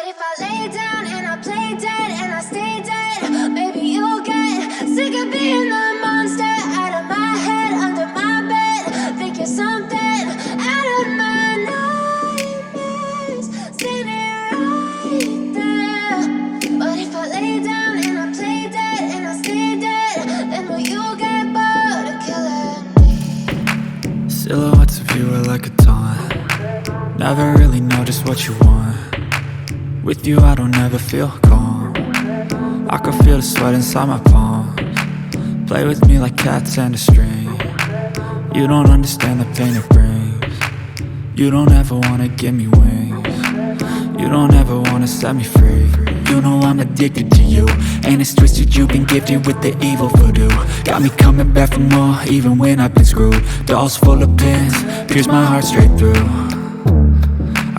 if I lay down and I play dead and I stay dead? Maybe you'll get sick of being the monster out of my head, under my bed. Think you're something out of my nightmares, standing right there. But if I lay down and I play dead and I stay dead, then will you get bored of killing me? Silhouettes of you are like a taunt. Never really know just what you want. With you I don't ever feel calm. I can feel the sweat inside my palms. Play with me like cats and a string. You don't understand the pain it brings. You don't ever wanna give me wings. You don't ever wanna set me free. You know I'm addicted to you, and it's twisted, you've been gifted with the evil voodoo. Got me coming back for more, even when I've been screwed. Dolls full of pins, pierce my heart straight through.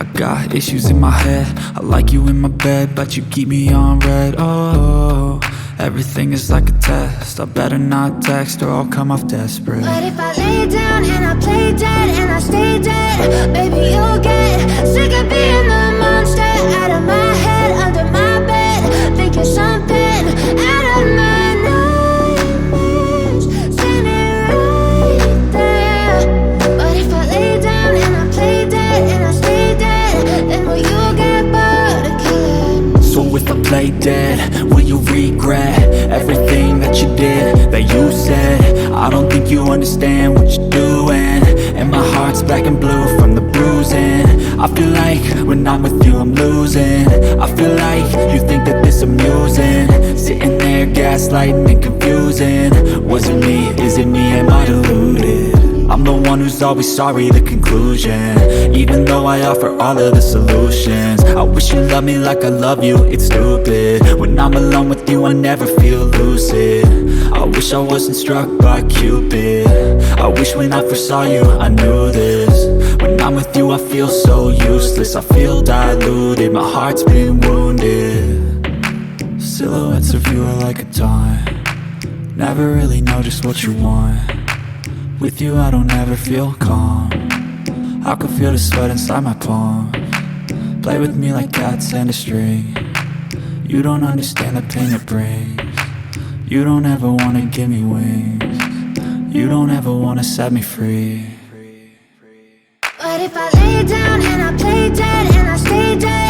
I got issues in my head, I like you in my bed, but you keep me on red. Oh, everything is like a test, I better not text or I'll come off desperate. But if I lay down and I play dead and I stay dead, baby you'll get sick of being the monster out of my head, under my bed. Think you're something out of my nightmares, standing right there. But if I lay down and I play dead and I stay dead, then will you get bored of killing me? So if I play dead, will you regret everything that you did, that you said? I don't think you understand what you're doing, and my heart's black and blue from the bruising. I feel like when I'm with you I'm losing. I feel like you think that this amusing, sitting there gaslighting and confusing. Was it me? Is it me? Am I deluded? I'm the one who's always sorry, the conclusion, even though I offer all of the solutions. I wish you loved me like I love you, it's stupid. When I'm alone with you I never feel lucid. I wish I wasn't struck by Cupid. I wish when I first saw you I knew this. When I'm with you I feel so useless, I feel diluted, my heart's been wounded. Silhouettes of you are like a taunt. Never really know just what you want. With you I don't ever feel calm. I can feel the sweat inside my palms. Play with me like cats and a string. You don't understand the pain it brings. You don't ever wanna give me wings. You don't ever wanna set me free. But if I lay down and I play dead and I stay dead,